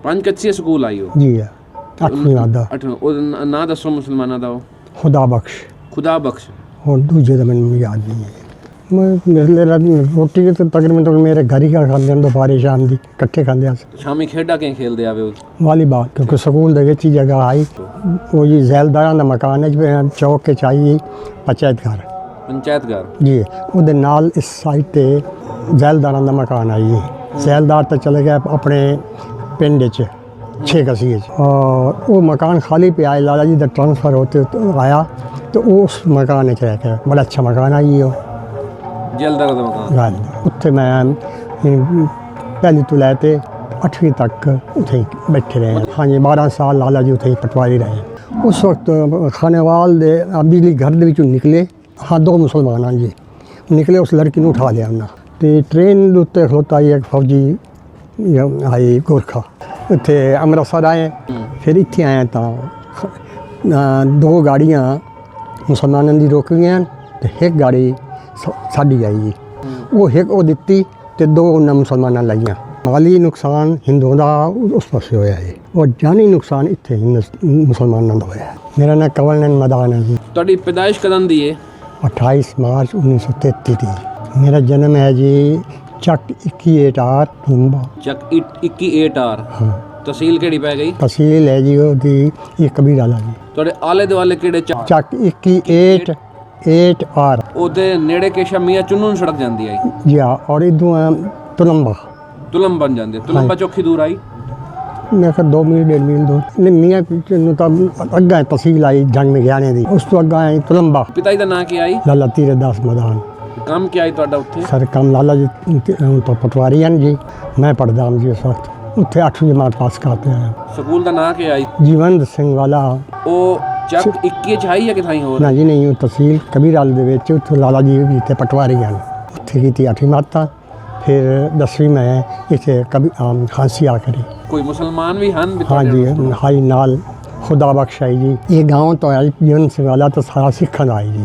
5 ਕੱਚੇ ਸਕੂਲ ਆਈ ਹੋ जी है 8वीं आदा 8 ਉਹ ਨਾਂ ਦੱਸੋ ਮੁਸਲਮਾਨਾਂ ਦਾ। ਉਹ खुदा बख्श ਖੁਦਾ ਬਖਸ਼। और दूजे तो मैंने याद नहीं है। मैं मेरे रोटी तो तकरीबन तो मेरे घर ही का खाते दोपहर शाम की इकट्ठे खाते अस। ਸ਼ਾਮੀ ਖੇਡਾਂ ਕਿਵੇਂ ਖੇਲਦੇ ਆਵੇ ਉਹ? वालीबाल क्योंकि स्कूल दे विच ही जगह आई वो जी जैलदारां दा मकान है चौक के चाहिए पंचायत घर ਪੰਚਾਇਤ ਘਰ जी ਉਹਦੇ ਨਾਲ इस साइड ते जैलदारां दा मकान आई है। जैलदार तो चले गए अपने पिंड च 6 कसीए और वो मकान खाली पे आए लाला जी का ट्रांसफ़र होते आया तो उस मकान च रह गया। बड़ा अच्छा मकान आई वो ਜੈਲਦਾਰ ਦਾ ਮਕਾਨ। उत्थे मैं पहली तो लैते 8वीं तक उत्थे ही बैठे रहे। हाँ जी 12 साल लाला जी उत्थे ही पटवारी रहे। उस वक्त खानेवाल दे बिजली घर दे विचों निकले। हाँ 2 मुसलमान हाँ जी निकले। उस लड़की ने उठा लिया उन्हें तो ट्रेन उत्ते खलोता ही एक फौजी आई गोरखा उत्थे अमृतसर आए। फिर इत्थे आए तो 2 गाड़ियाँ मुसलमानों की रोक गई तो एक गाड़ी साड़ी आई जी वो एक वो दिती तो 2 उन्हें मुसलमाना लाइया। माली नुकसान हिंदुओं का उस पासे होया है और जानी नुकसान इत्थे मुसलमानों का होया है। मेरा नाम कंवल मैदान है जी। ਤੁਹਾਡੀ ਪੈਦਾਇਸ਼ ਕਦੋਂ ਦੀ ਹੈ? 28 मार्च 1933 थी। मेरा जन्म है जी ਚੱਕ 21 आर तुंबा ਚੱਕ 21 ਆਰ। हाँ ਤਹਿਸੀਲ ਕਿਹੜੀ ਪੈ ਗਈ? तहसील है जी ਉਹਦੀ ਇਹ ਕਬੀਰ ਵਾਲਾ ਜੀ। ਤੁਹਾਡੇ ਆਲੇ ਦੁਆਲੇ ਕਿਹੜੇ ਚੱਕ 21 आर ਉਹਦੇ ਨੇੜੇ ਕੇਸ਼ਾ ਮੀਆਂ ਚੁੰਨੂ ਨੂੰ ਸੜਕ ਜਾਂਦੀ ਆਈ जी हाँ और इधरों तुलंबा ਤੁਲਮ ਬਣ ਜਾਂਦੇ। ਤੁਲੰਬਾ ਚੌਖੀ ਦੂਰ ਆਈ। मैं 2 मील 1.5 मील दूर नहीं मियाँ ਨੂੰ ਤਾਂ ਅੱਗਾ ਹੈ तहसील आई जंग में ਗਿਆਣੇ ਦੀ। ਉਸ ਤੋਂ ਅੱਗਾ ਹੈ ਤੁਲੰਬਾ। ਪਿਤਾ ਜੀ ਦਾ ਨਾਂ ਕੀ ਆਈ? ਲਾਲਾ ਤੀਰ ਦਾਸ ਮੈਦਾਨ। ਕੰਮ ਕੀ ਆਈ ਤੁਹਾਡਾ ਉੱਥੇ? ਸਰ ਕੰਮ ਲਾਲਾ ਜੀ ਤੋਂ ਪਟਵਾਰੀ ਹਨ ਜੀ। ਮੈਂ ਪੜ੍ਹਦਾ ਹਾਂ ਜੀ ਉਸ ਵਕਤ ਉੱਥੇ 8ਵੀਂ ਜਮਾਤ ਪਾਸ ਕਰਕੇ ਆਇਆ। ਸਕੂਲ ਦਾ ਨਾਂ ਕੀ ਆਈ? ਜੀਵੰਤ ਸਿੰਘ ਵਾਲਾ। ਉਹ ਚੱਕ 21 ਚ ਆਈ ਜਾਂ ਕਿਥਾਈ ਹੋਰ? ਨਾ ਜੀ ਨਹੀਂ ਉਹ ਤਹਿਸੀਲ ਕਬੀਰਵਾਲ ਦੇ ਵਿੱਚ ਉੱਥੇ ਲਾਲਾ ਜੀ ਵੀ ਇੱਥੇ ਪਟਵਾਰੀ ਹਨ। ਉੱਥੇ ਕੀਤੀ 8ਵੀਂ ਮਾਤਾ ਫਿਰ 10ਵੀਂ ਮੈਂ ਇੱਥੇ ਕਬੀ ਖਾਂਸੀ ਆ ਕਰੀ। ਕੋਈ ਮੁਸਲਮਾਨ ਵੀ ਹਨ? हाँ जी हाई नाल खुदा बख्श आई जी। ये गाँव तो है जीवन सिंह वाला तो सारा सिखन आई जी।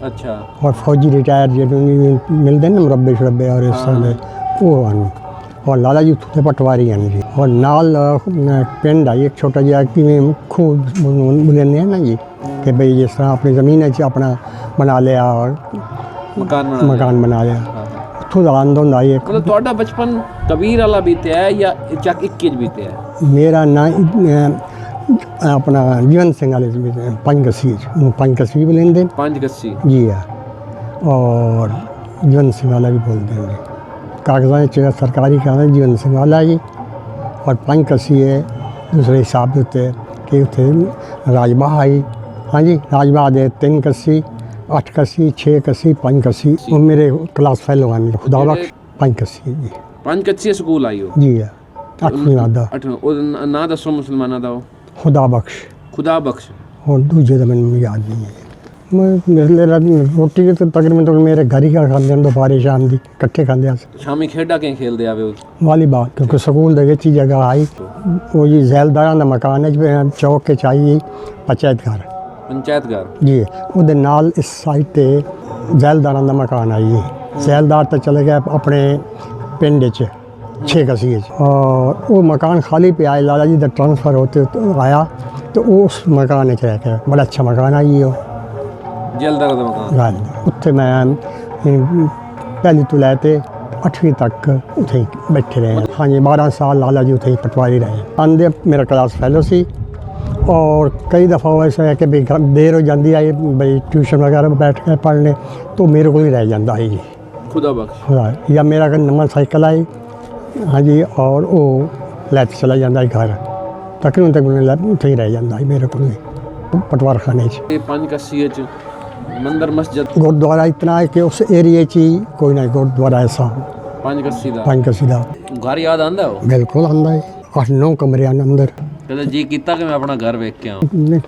ਅੱਛਾ। और फौजी रिटायर जो मिलते ना मुरब्बे शुरब्बे और इस तरह वो हैं और लाला जी उत्थे पटवारी हैं जी। और नाल पिंड आई एक छोटा जिहा किवें खूह बुलंदे हैं ना जी कि भाई जिस तरह अपनी ज़मीन अपना बना लिया और मकान बना लिया ਉੱਥੋਂ ਦਾ ਆਂਦੋਂਦ ਆਈ ਇੱਕ। ਮਤਲਬ ਤੁਹਾਡਾ ਬਚਪਨ ਕਬੀਰ ਵਾਲਾ ਬੀਤਿਆ ਹੈ ਜਾਂ ਚੱਕ 21 ਚ ਬੀਤਿਆ ਹੈ? ਮੇਰਾ ਨਾਂ अपना जीवन सिंह वाले 5 कसी 5 कसी भी लेंदे 5 कसी जी है और जीवन सिंह वाला भी बोलते हैं। कागजात सरकारी कागज जीवन सिंह वाला जी और 5 कसी है दूसरे हिसाब के उत्ते कि उत्थे राजबाह आई। हाँ जी राजबाह दे 3 कसी 8 कसी 6 कसी 5 कसी वो मेरे क्लास फेलो हैं खुदा बख्श 5 कसी जी। 5 कसी ਸਕੂਲ ਆਈ ਹੋ? जी है 8वीं आदा 8 ਉਹ ਨਾਂ ਦੱਸੋ ਮੁਸਲਮਾਨਾਂ ਦਾ। ਉਹ खुदा बख्श ਖੁਦਾ ਬਖਸ਼। और दूजे तो मैंने याद नहीं है। मैं मेरे रोटी तो तकरीबन तो मेरे घर ही का खाते दोपहर शाम की इकट्ठे खाते अस। ਸ਼ਾਮੀ ਖੇਡਾਂ ਕਿਵੇਂ ਖੇਲਦੇ ਆਵੇ ਉਹ? वालीबाल क्योंकि स्कूल दे विच ही जगह आई वो जी जैलदारां दा मकान है चौक के चाहिए पंचायत घर ਪੰਚਾਇਤ ਘਰ जी ਉਹਦੇ ਨਾਲ इस साइड ते जैलदारां दा मकान आई है। जैलदार तो चले गए अपने पिंड च 6 कसीए और वो मकान खाली पे आए लाला जी का ट्रांसफ़र होते आया तो उस मकान च रह गया। बड़ा अच्छा मकान आई वो ਜੈਲਦਾਰ ਦਾ ਮਕਾਨ। उत्थे मैं पहली तो लैते 8वीं तक उत्थे ही बैठे रहे। हाँ जी 12 साल लाला जी उत्थे ही पटवारी रहे। आंदे मेरा क्लास फेलो सी और कई दफ़ा ऐसा है कि भाई देर हो जाती है भाई ट्यूशन वगैरह में बैठ के पढ़ने तो मेरे को ही रह जाता है जी खुदा बख्श। या मेरा नवा साइकिल आई हाँ जी और वो लैते चला जाता है घर तकरीबन तक उत्थे ही रह जाता है मेरे को पटवार खाने 5 कसी ਚ ਮੰਦਰ ਮਸਜਿਦ गुरुद्वारा इतना है कि उस एरिए च ही कोई ना गुरुद्वारा ऐसा 5 कसी ਦਾ। 5 कसी का ਘਰ ਯਾਦ ਆਂਦਾ? ਉਹ बिल्कुल आंदा है 8-9 कमरे अंदर। ਕਦੇ ਜੀ ਕੀਤਾ ਕਿ ਮੈਂ ਆਪਣਾ ਘਰ ਵੇਖ ਕੇ ਆਵਾਂ?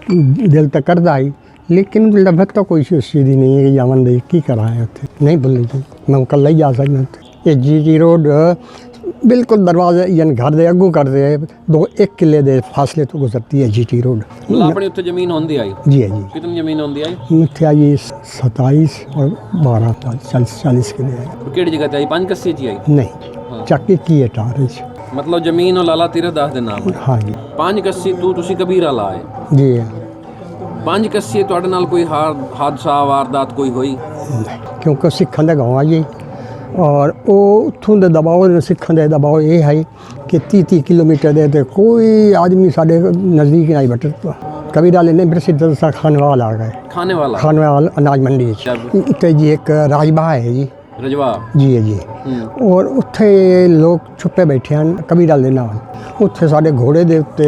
दिल तो करता ही लेकिन लगभग तो कोई चीज़ ही नहीं है कि जावन दे की करा है उत्थे नहीं भूल जी मैं कल ही जा सकता। ये जी रोड बिल्कुल दरवाजे यानी घर दे अगू कर दे 1 किले दे फासले तो गुजरती है जीटी रोड। मतलब अपनी उत्थे जमीन होंदी आई? जी है जी। कितनी जमीन होंदी आई? मुझे आई 27 और 12 40 किले आई। केड़ी जगह ते आई? 5 कसी च आई? नहीं चक्की की है टार ਮਤਲਬ ਜ਼ਮੀਨ ਉਹ ਲਾਲਾ ਤੀਰਥ ਦਾਸ ਦੇ ਨਾਮ ਹੈ। हाँ जी 5 ਕੱਸੀ ਤੁਸੀਂ ਕਬੀਰ ਵਾਲਾ ਹੈ। जी 5 ਕੱਸੀ ਤੁਹਾਡੇ ਨਾਲ ਕੋਈ ਹਾਦਸਾ ਵਾਰਦਾਤ ਕੋਈ ਹੋਈ? क्योंकि सिखों का गाँव है जी और वो उतों के दबाव सिखों के दबाव ये है कि 30 किलोमीटर दे ते कोई आदमी साढ़े नज़दीक नहीं बैठता। कबीर वाले ने प्रसिद्ध सा खानवाल आ गए, खाने वाला खानवाल अनाज मंडी उत्ते जी एक राजबा है जी रजवा जी है जी और उत्थे लोग छुपे बैठे हैं कबीर वाले नाल। उत्थे साढ़े घोड़े के उत्ते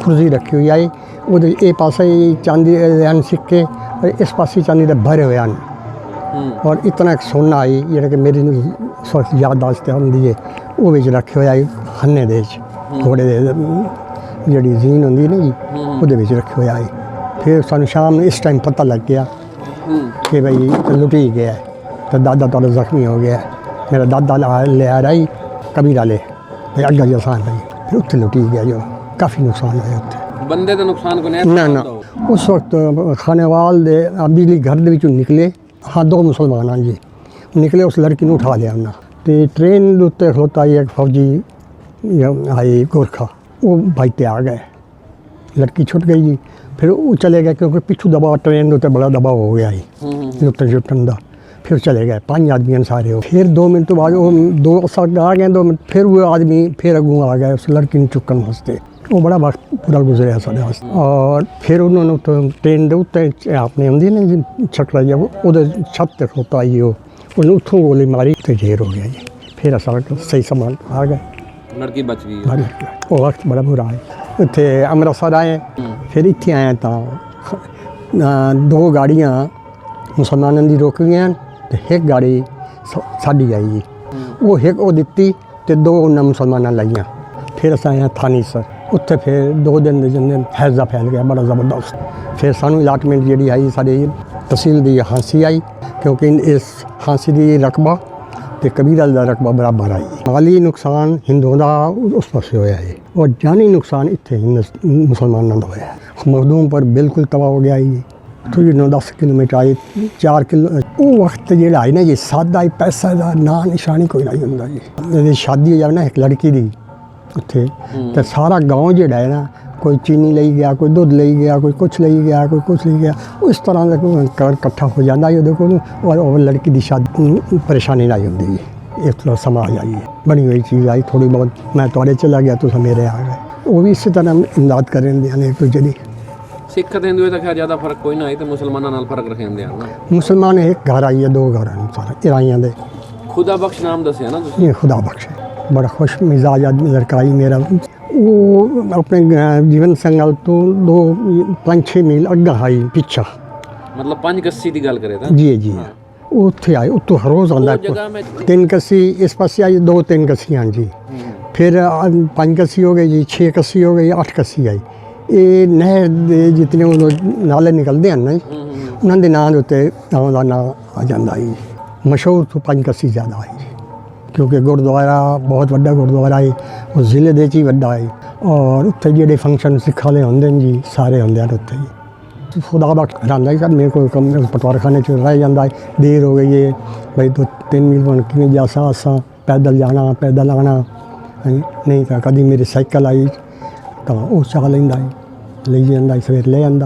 खुर्सी रखी हुई आई, वो ये पासे चांदी के सिक्के और इस पासे चांदी के भरे हुए हैं और इतना एक सोना आई जेह्ड़ा कि मेरी याददाश्त होंदी है वो बिच रखे हुए आई हन्ने दे घोड़े दे जेह्ड़ी जीन होंदी ना जी ओह्दे बिच रखे हुए आई। फिर सानू शाम इस टाइम पता लग गया कि भाई लुटी गया है तो दादा थोड़ा जख्मी हो गया है। मेरा दादा ले आ रही कबीर वाले भाई अग्गा जो आसान भाई फिर उत्थे लुटी गया जो काफ़ी नुकसान होया उत्थे। बंदे का नुकसान को ना उस वक्त खानेवाल दे बिजली घर दे विचों निकले हाँ 2 मुसलमान हाँ जी निकले उस लड़की ने उठा लिया उन्हें तो ट्रेन के उत्ते खलोता ही एक फौजी आई गोरखा वो भाई ते आ गए, लड़की छुट गई जी। फिर वो चले गए क्योंकि पिछू दबाव ट्रेन के उत्ते बड़ा दबाव हो गया ही लुट्टन छुट्टन का। फिर चले गए 5 आदमी सारे हो। फिर 2 मिनट बाद वो 2 आ गए 2 मिनट फिर वो आदमी फिर अगू आ गए उस लड़की ने चुकन वास्ते। वो बड़ा वक्त पूरा गुजरिया साढ़े वास्ते और फिर उन्होंने उत्ते ट्रेन के उत्ते आपने आँदी ना छकड़ा जब वो छत ते खलोता आई वो उन्हें उतों गोली मारी तो ढेर हो गया जी। फिर अस सही संभाल आ गए, लड़की बच गई। वो वक्त बड़ा बुरा है। इतने अमृतसर आए फिर इतने आए तो 2 गाड़ियाँ मुसलमानों की रोक गई तो एक गाड़ी साड़ी आई जी वो एक वो दिती तो 2 उन्हें मुसलमाना लाइया। फिर अस आए थानी सर उत्थे फिर 2 दिन के जन्ने हैजा फैल गया बड़ा ज़बरदस्त। फिर सानू अलाटमेंट जी आई साड़ी तहसील की हाँसी आई क्योंकि इस हाँसी की रकबा तो कबीर का रकबा बराबर आई। माली नुकसान हिंदुओं का उस पास होया है और जानी नुकसान इतने मुसलमानों का होया है। मखदूम पर बिल्कुल तबाह हो गया जी। थोड़ी 9-10 किलोमीटर आई 4 किलो वो वक्त जो आई ना जी सादा ही पैसा का ना निशानी कोई नहीं होंदा जी। शादी हो जाए ना एक लड़की की उत्थे तो सारा गाँव जो है ना कोई चीनी ले गया कोई दुध ले गया कोई कुछ ले गया कोई कुछ ले गया उस तरह का कट्ठा हो जाता है देखो और लड़की की शादी परेशानी नहीं होती जी। इस तरह समाज आई है बनी हुई चीज़ आई थोड़ी बहुत मैं थोड़े चला गया तो मेरे आ गए वो भी इसी तरह इमदाद करें एक दूजे की। सिख ते हिंदू तो खैर ज़्यादा फर्क कोई ना है तो मुसलमानों नाल फर्क रखेंदे हैं ना। मुसलमान एक घर आई है 2 घर हैं सारा ईराइयां दे। खुदा बख्श नाम दसिया ना तुसीं? ये खुदा बख्श है बड़ा खुश मिजाज आदमी लड़का आई मेरा वो अपने जीवन संगल तो 5-6 मील अग्गा आई पिछा मतलब 5 कस्सी की गल करे जी जी उत्थे आए उत्तो हर रोज़ आंदा 3 कस्सी इस पासे आई 2-3 कस्सियाँ जी फिर 5 कस्सी हो गई जी 6 कस्सी हो गई 8 कस्सी आई। ये नहर दे जितने नाले निकलते हैं ना उन्होंने नाम उत्ते गाँव का नाम आ जाता है। मशहूर तो 5 कस्सी ज़्यादा आई क्योंकि गुरुद्वारा बहुत बड़ा गुरुद्वारा है वो जिले दे ही बड़ा है और उत्थे जेडे फंक्शन सिख वाले होंदे जी सारे होंदे हैं उत्थे जी। खुदा बख्श रहंदा ही सर मेरे को कम पटवारखाने च रह जाता है देर हो गई है भाई 2-3 मील बन कि जासा असा पैदल जाना पैदल आना नहीं तो कभी मेरी साइकिल आई तो वो चाह लेंदा है ले जांदा सवेरे ले आंदा।